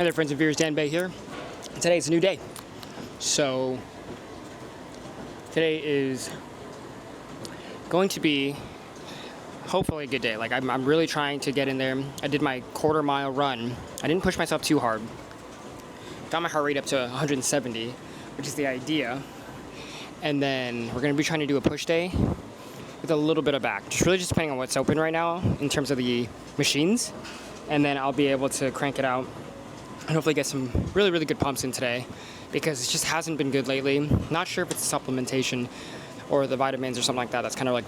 there, friends and viewers, Dan Bay here. And today is a new day. So today is going to be hopefully a good day. Like I'm really trying to get in there. I did my quarter-mile run. I didn't push myself too hard. Got my heart rate up to 170, which is the idea. And then we're going to be trying to do a push day with a little bit of back. Just really just depending on what's open right now in terms of the machines. And then I'll be able to crank it out and hopefully get some really, really good pumps in today, because it just hasn't been good lately. Not sure if it's supplementation or the vitamins or something like that that's kind of like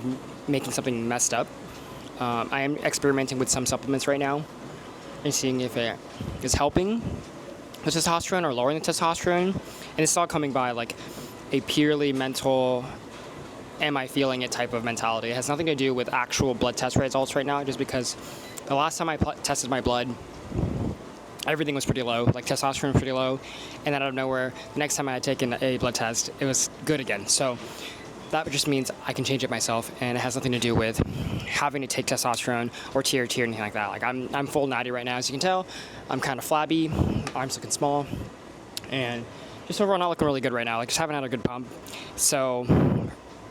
making something messed up. I am experimenting with some supplements right now and seeing if it is helping the testosterone or lowering the testosterone. And it's all coming by like a purely mental, am I feeling it type of mentality. It has nothing to do with actual blood test results right now, just because the last time I tested my blood, everything was pretty low, like testosterone was pretty low, and then out of nowhere, the next time I had taken a blood test, it was good again. So that just means I can change it myself, and it has nothing to do with having to take testosterone or TRT or anything like that. Like I'm full natty right now, as you can tell. I'm kind of flabby, arms looking small, and just overall not looking really good right now. Like just haven't had a good pump. So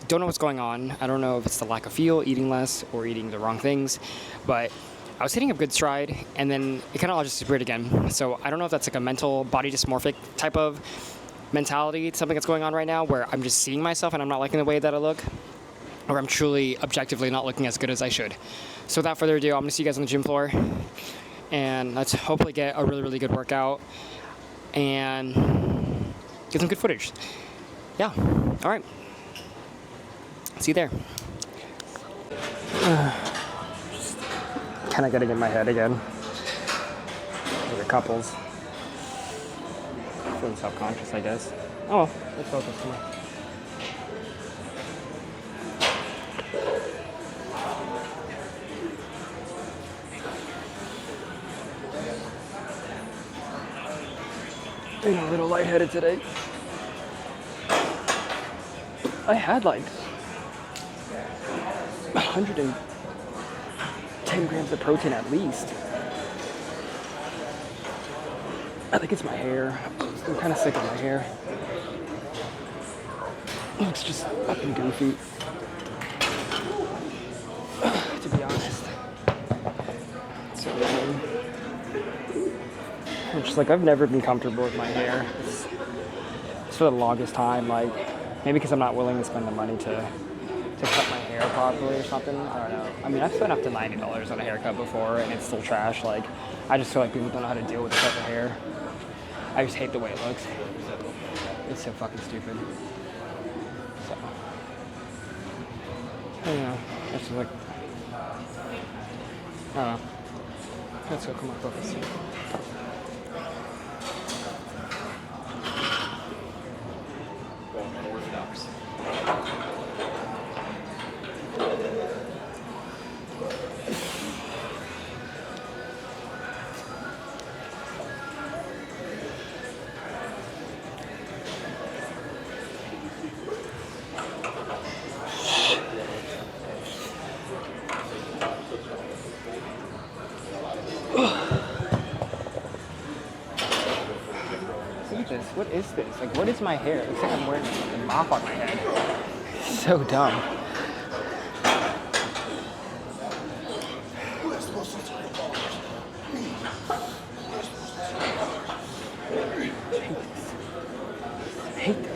don't know what's going on. I don't know if it's the lack of fuel, eating less, or eating the wrong things, but I was hitting a good stride, and then it kind of all just disappeared again. So I don't know if that's like a mental body dysmorphic type of mentality, something that's going on right now, where I'm just seeing myself and I'm not liking the way that I look, or I'm truly objectively not looking as good as I should. So without further ado, I'm gonna see you guys on the gym floor, and let's hopefully get a really, really good workout and get some good footage. Yeah, all right. See you there. Kind of getting in my head again. Like a couples. Feeling self-conscious, I guess. Oh, let's focus. Come on. Feeling a little lightheaded today. I had like 110 grams of protein at least. I think it's my hair. I'm kind of sick of my hair. It looks just fucking goofy, to be honest. So, I'm just like, I've never been comfortable with my hair. It's for the longest time, like, maybe because I'm not willing to spend the money to cut my hair properly or something. I don't know. I mean, I've spent up to $90 on a haircut before, and it's still trash. Like, I just feel like people don't know how to deal with this type of hair. I just hate the way it looks. It's so fucking stupid. So, I don't know. It's just like, I don't know. Let's go. Come on, focus. What is this? Like, what is my hair? It looks like I'm wearing a mop on my head. So dumb. I hate this.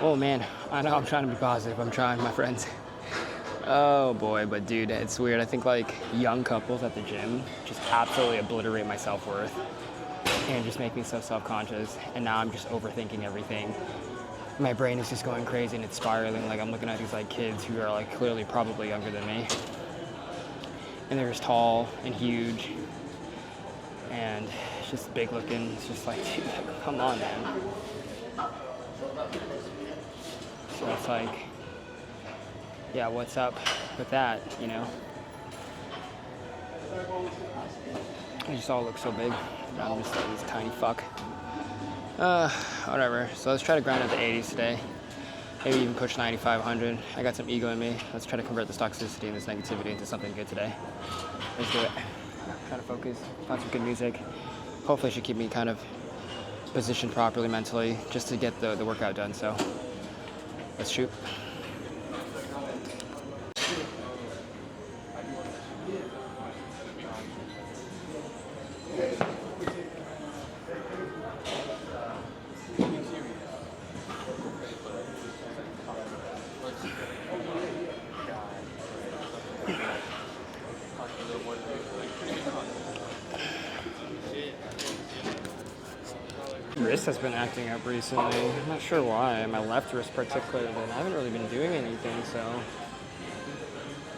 Oh man, I know I'm trying to be positive. I'm trying, my friends. Oh boy, but dude, it's weird. I think like young couples at the gym just absolutely obliterate my self-worth and just make me so self-conscious. And now I'm just overthinking everything. My brain is just going crazy and it's spiraling. Like I'm looking at these like kids who are like clearly probably younger than me. And they're just tall and huge and just big looking. It's just like, dude, come on, man. So it's like, yeah, what's up with that, you know? They just all look so big. I'm just like this tiny fuck. Whatever. So let's try to grind at the 80s today. Maybe even push 9,500. I got some ego in me. Let's try to convert this toxicity and this negativity into something good today. Let's do it. Trying to focus, find some good music. Hopefully it should keep me kind of positioned properly mentally just to get the workout done. So let's shoot. Wrist has been acting up recently. I'm not sure why. My left wrist particularly. I haven't really been doing anything, so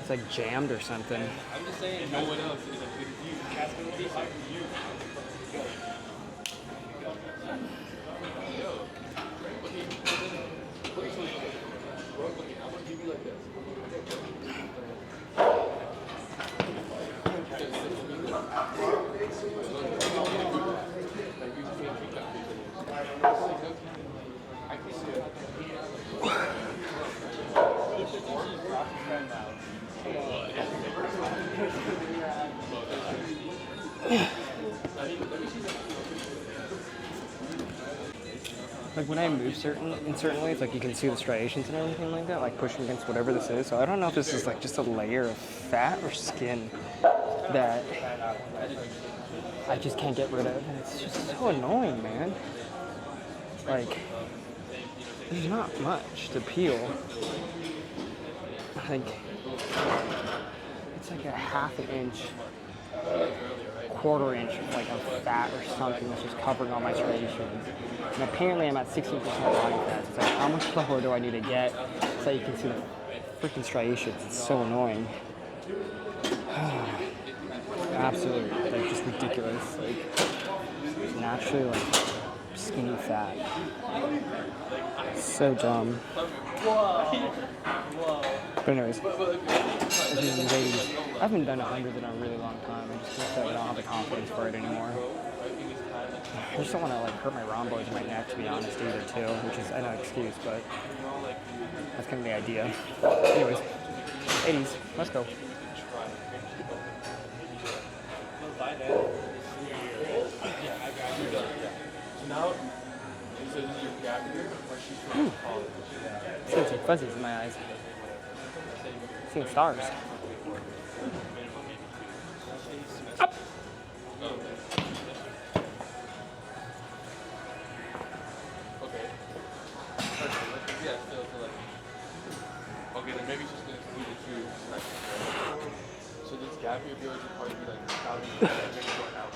it's like jammed or something. I'm just saying, no one else is a good view. Like when I move in certain ways, like you can see the striations and everything like that, like pushing against whatever this is. So I don't know if this is like just a layer of fat or skin that I just can't get rid of. And it's just so annoying, man. Like, there's not much to peel. Like, it's like a half an inch, quarter inch like of fat or something that's just covering all my striations. And apparently I'm at 16% body fat. So it's like, how much lower do I need to get so you can see the freaking striations? It's so annoying. Absolutely, like just ridiculous. Like naturally like skinny fat. So dumb. But anyways, I haven't done 100 in a really long time. I just feel like I don't have the confidence for it anymore. I just don't want to like hurt my rhomboids in my neck, to be honest, either too, which is I know excuse, but that's kind of the idea. Anyways, 80s, let's go. Seeing some fuzzies in my eyes. Seeing stars. Up. Okay, then maybe it's just going to do the two sections. So this gap here feels like probably be like going out.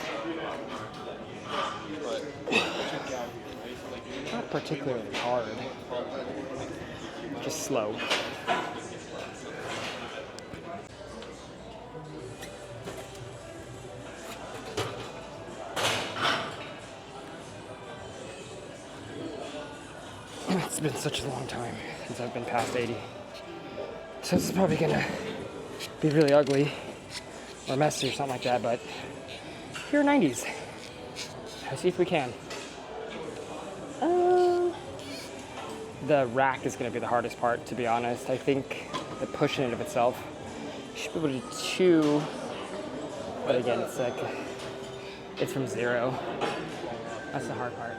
But what's your gap here? Not particularly hard. Just slow. It's been such a long time since I've been past 80. So this is probably gonna be really ugly or messy or something like that, but here are 90s. Let's see if we can. The rack is gonna be the hardest part, to be honest. I think the push in and of itself, you should be able to do 2, but again, it's like, it's from 0. That's the hard part.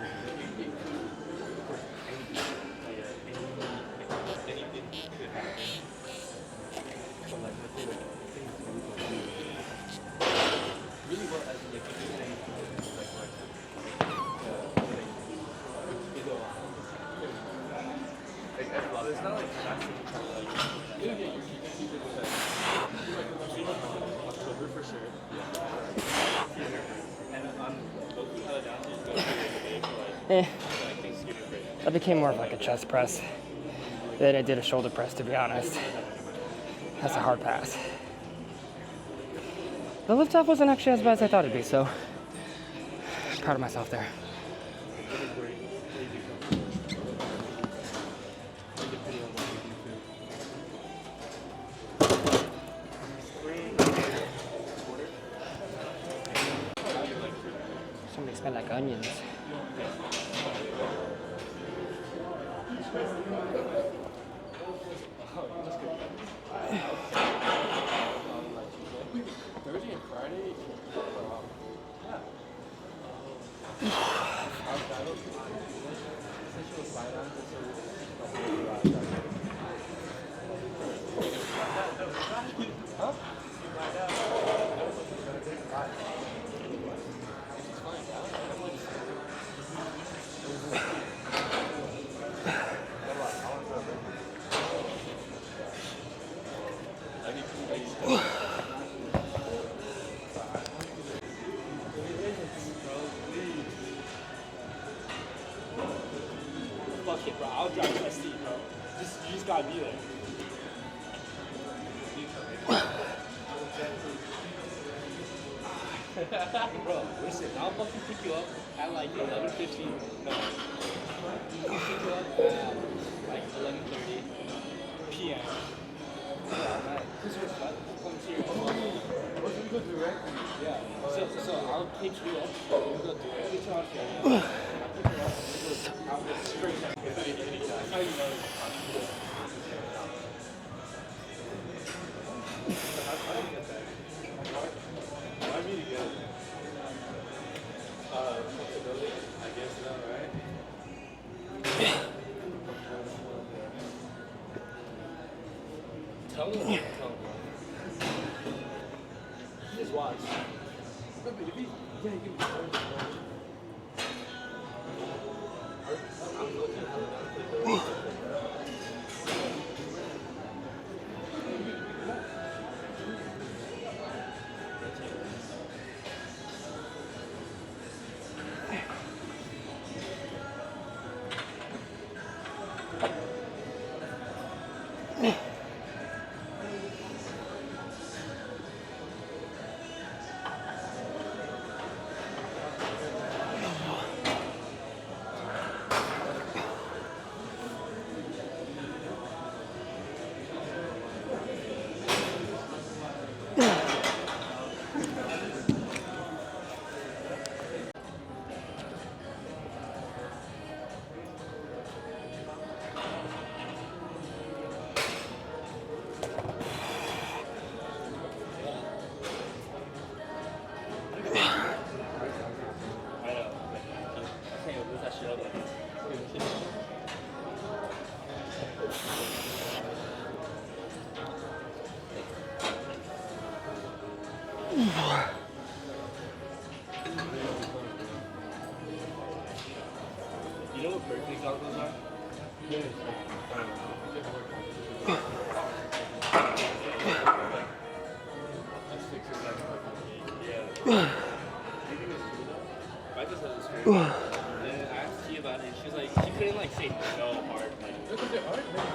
It's not like drastic. Yeah, you can keep it with that. October for sure. And on both of the down days, go to the day for like Thanksgiving break. That became more of like a chest press than I did a shoulder press, to be honest. That's a hard pass. The lift off wasn't actually as bad as I thought it'd be, so proud of myself there. Somebody smell like onions. Thursday and Friday. Fuck it, bro. I'll drive my seat, bro. You just gotta be there. Bro, listen, I'll fucking pick you up at like 11:15. No. I'll pick you up at like 11:30 p.m. Yeah. So I'll pick you up. We'll go directly to Australia. I'll go straight down. That's how you know. Why me to get it? Flexibility, I guess so, right? Tell me. Just watch. You know what birthday goggles are? Yeah. I just had this And then I asked Tia about it, and she was like, she couldn't like say no hard. Like, look at the art, man.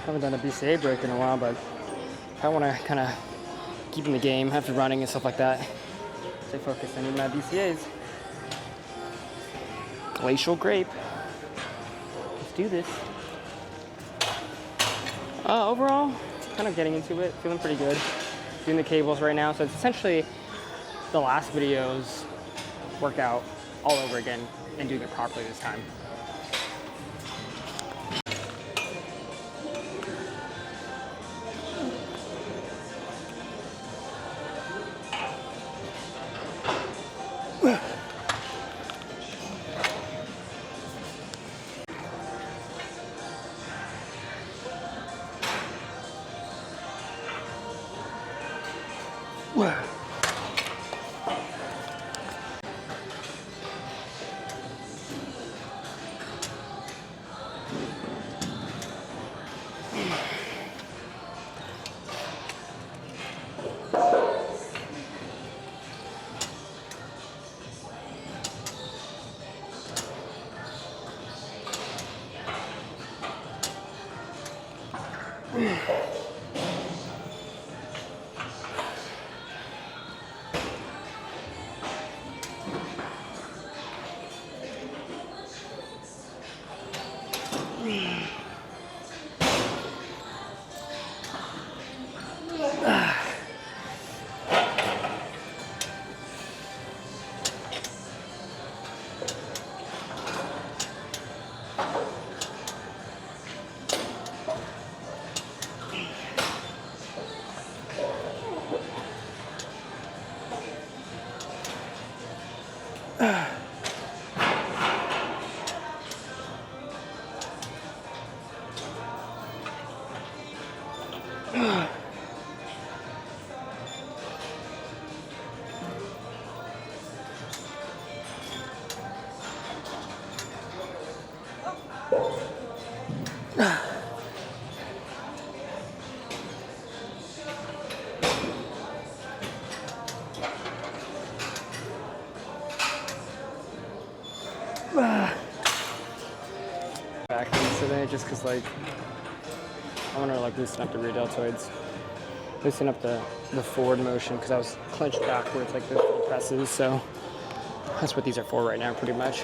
Haven't done a BCA break in a while, but I want to kind of keep in the game after running and stuff like that. Stay focused. I need my BCAs. Glacial grape. Let's do this. Overall, kind of getting into it, feeling pretty good. Doing the cables right now, so it's essentially the last video's workout all over again and doing it properly this time. Back today just because like I want to like loosen up the rear deltoids, loosen up the forward motion because I was clenched backwards like this for the presses, so that's what these are for right now pretty much.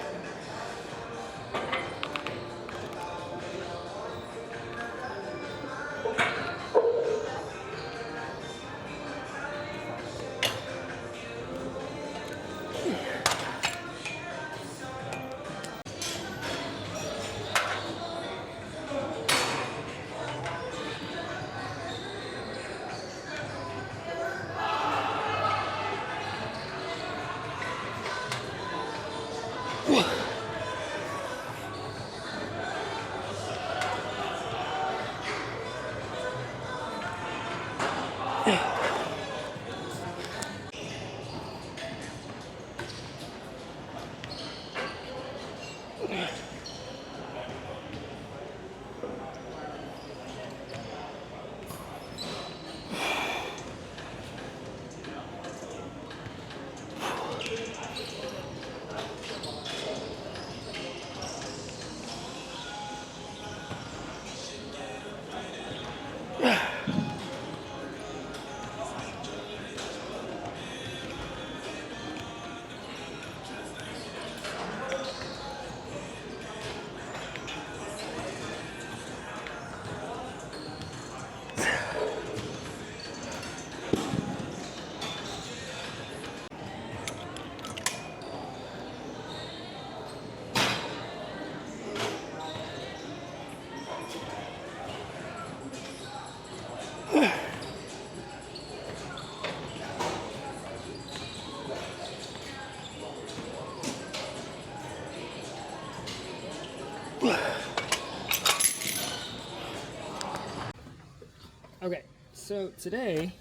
Okay, so today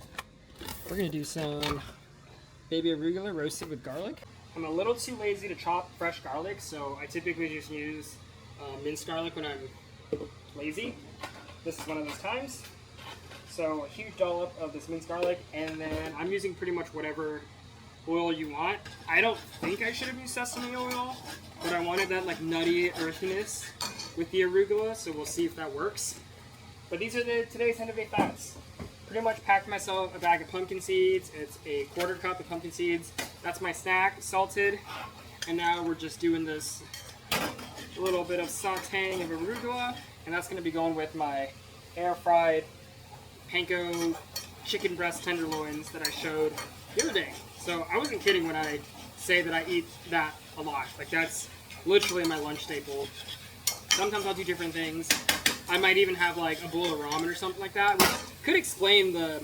we're gonna do some baby arugula roasted with garlic. I'm a little too lazy to chop fresh garlic, so I typically just use minced garlic when I'm lazy. This is one of those times. So a huge dollop of this minced garlic, and then I'm using pretty much whatever oil you want. I don't think I should have used sesame oil, but I wanted that like nutty earthiness with the arugula, so we'll see if that works. But these are today's end of day fats. Pretty much packed myself a bag of pumpkin seeds. It's a 1/4 cup of pumpkin seeds. That's my snack, salted. And now we're just doing this a little bit of sauteing of arugula, and that's going to be going with my air-fried panko chicken breast tenderloins that I showed the other day. So I wasn't kidding when I say that I eat that a lot. Like, that's literally my lunch staple. Sometimes I'll do different things. I might even have like a bowl of ramen or something like that, which could explain the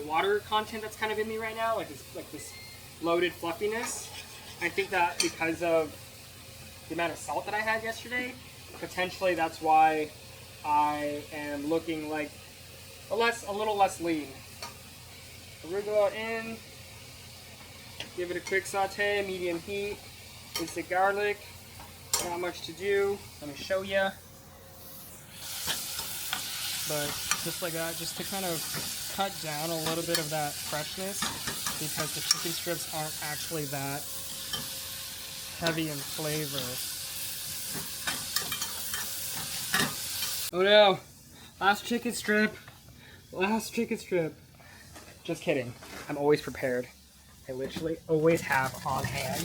water content that's kind of in me right now, like this loaded fluffiness. I think that because of the amount of salt that I had yesterday, potentially that's why I am looking like a little less lean. Arugula in, give it a quick saute, medium heat. Instant garlic, not much to do. Let me show you. But just like that, just to kind of cut down a little bit of that freshness, because the chicken strips aren't actually that heavy in flavor. Oh no! Last chicken strip! Last chicken strip! Just kidding. I'm always prepared. I literally always have on hand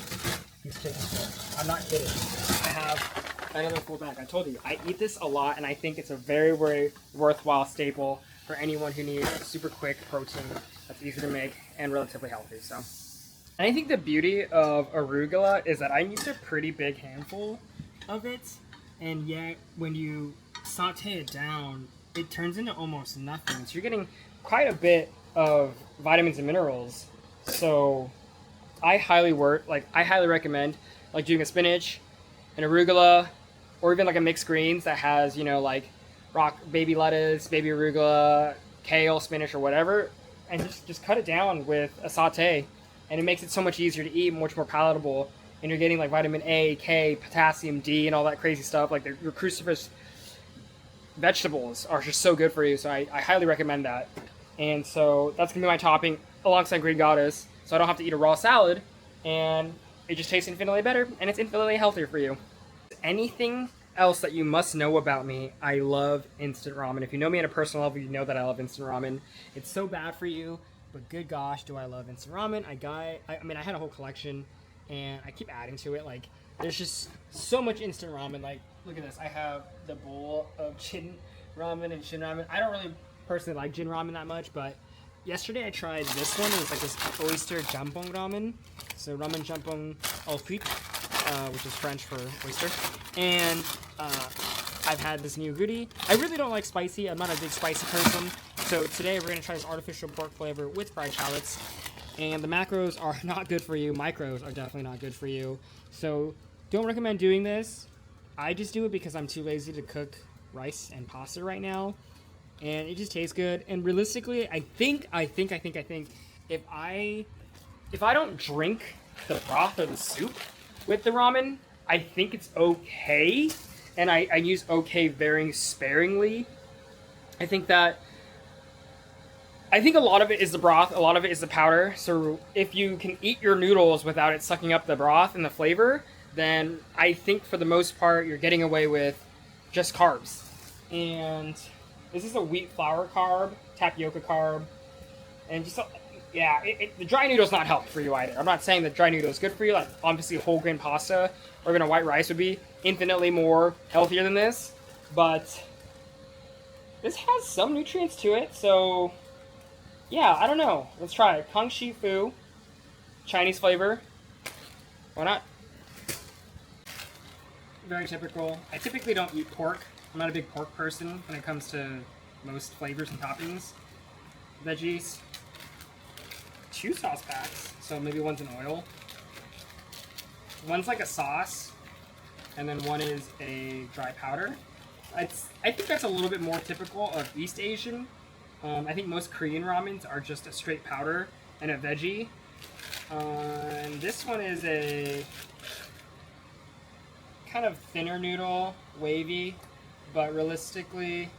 these chicken strips. I'm not kidding. I have another full bag. I told you, I eat this a lot, and I think it's a very, very worthwhile staple for anyone who needs super quick protein that's easy to make and relatively healthy. So, and I think the beauty of arugula is that I used a pretty big handful of it, and yet when you saute it down, it turns into almost nothing. So you're getting quite a bit of vitamins and minerals. So I highly recommend like doing a spinach, an arugula, or even like a mixed greens that has, you know, like baby lettuce, baby arugula, kale, spinach, or whatever, and just cut it down with a saute, and it makes it so much easier to eat, much more palatable, and you're getting like vitamin A, K, potassium, D, and all that crazy stuff. Like your cruciferous vegetables are just so good for you, so I highly recommend that. And so that's gonna be my topping alongside green goddess, so I don't have to eat a raw salad, and it just tastes infinitely better, and it's infinitely healthier for you. Anything else that you must know about me, I love instant ramen. If you know me at a personal level, you know that I love instant ramen. It's so bad for you, but good gosh, do I love instant ramen. I mean, I had a whole collection, and I keep adding to it. Like, there's just so much instant ramen. Like, look at this. I have the bowl of Jin ramen and Shin ramen. I don't really personally like Jin ramen that much, but yesterday I tried this one. It was like this oyster jjampong ramen. So ramen jjampong au huit, which is French for oyster. And I've had this new goodie. I really don't like spicy. I'm not a big spicy person. So today we're going to try this artificial pork flavor with fried shallots. And the macros are not good for you. Micros are definitely not good for you. So don't recommend doing this. I just do it because I'm too lazy to cook rice and pasta right now. And it just tastes good. And realistically, I think if I don't drink the broth or the soup with the ramen, I think it's okay. And I use okay very sparingly. I think a lot of it is the broth, a lot of it is the powder. So if you can eat your noodles without it sucking up the broth and the flavor, then I think for the most part you're getting away with just carbs. And this is a wheat flour carb, tapioca carb, and just the dry noodle's not healthy for you either. I'm not saying that dry noodle is good for you. Like, obviously whole grain pasta or even a white rice would be infinitely more healthier than this, but this has some nutrients to it. So yeah, I don't know. Let's try it. Kang Shi Fu, Chinese flavor. Why not? Very typical. I typically don't eat pork. I'm not a big pork person when it comes to most flavors and toppings. Veggies. 2 sauce packs. So maybe one's an oil. One's like a sauce. And then one is a dry powder. I think that's a little bit more typical of East Asian. I think most Korean ramens are just a straight powder and a veggie. And this one is a kind of thinner noodle, wavy, but realistically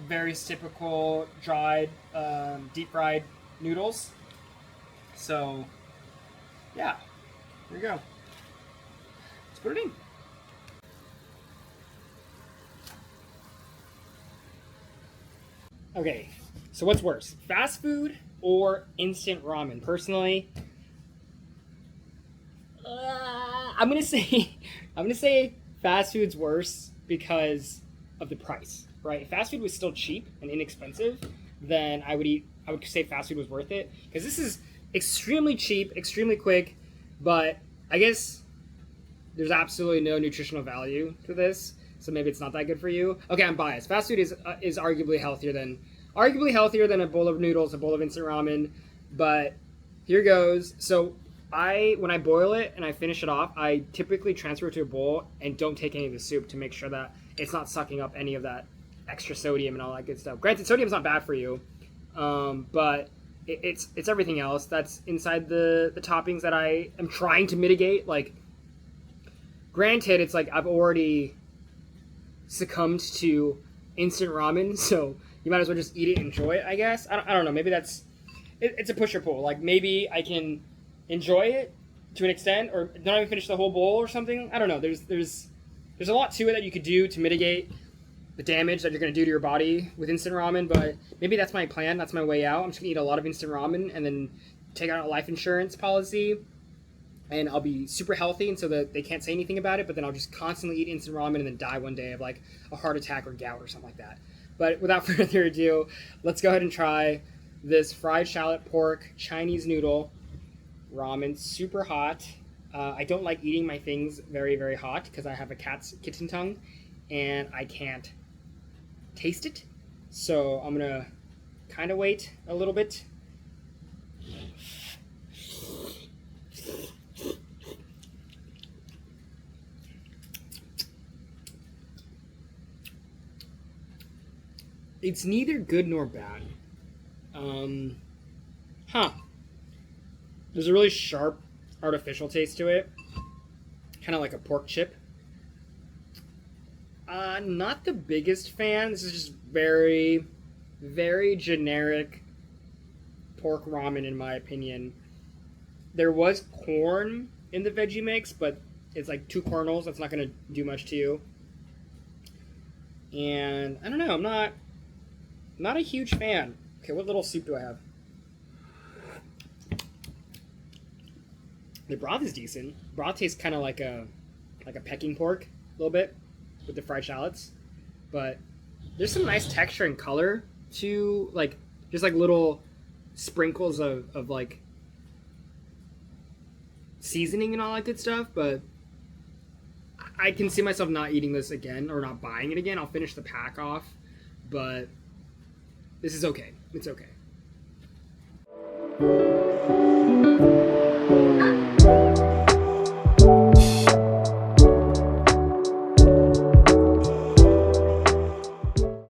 very typical dried, deep fried noodles. So yeah, there you go. Let's put it in. Okay, so what's worse, fast food or instant ramen? Personally, I'm I'm gonna say I'm gonna say fast food's worse because of the price, right? If fast food was still cheap and inexpensive, then I would say fast food was worth it, because this is extremely cheap, extremely quick, but I guess there's absolutely no nutritional value to this, so maybe it's not that good for you. Okay, I'm biased. Fast food is arguably healthier than a bowl of noodles, a bowl of instant ramen, but here goes. So when I boil it and I finish it off, I typically transfer it to a bowl and don't take any of the soup to make sure that it's not sucking up any of that extra sodium and all that good stuff. Granted, sodium's not bad for you, but it's everything else that's inside the toppings that I am trying to mitigate. Like, granted, it's like I've already succumbed to instant ramen, so you might as well just eat it and enjoy it, I guess. I don't know. Maybe it's a push or pull. Like, maybe I can enjoy it to an extent, or not even finish the whole bowl or something. I don't know. There's a lot to it that you could do to mitigate the damage that you're going to do to your body with instant ramen, but maybe that's my plan. That's my way out. I'm just going to eat a lot of instant ramen and then take out a life insurance policy, and I'll be super healthy, and so that they can't say anything about it, but then I'll just constantly eat instant ramen and then die one day of like a heart attack or gout or something like that. But without further ado, let's go ahead and try this fried shallot pork Chinese noodle ramen. Super hot. I don't like eating my things very, very hot because I have a kitten tongue and I can't taste it. So I'm going to kind of wait a little bit. It's neither good nor bad. There's a really sharp, artificial taste to it. Kind of like a pork chip. Not the biggest fan. This is just very, very generic pork ramen in my opinion. There was corn in the veggie mix, but it's like 2 kernels. That's not going to do much to you. And I don't know, I'm not a huge fan. Okay, what little soup do I have? The broth is decent. Broth tastes kind of like a pecking pork a little bit with the fried shallots, but there's some nice texture and color to like just like little sprinkles of like seasoning and all that good stuff. But I can see myself not eating this again or not buying it again. I'll finish the pack off, but this is okay. It's okay.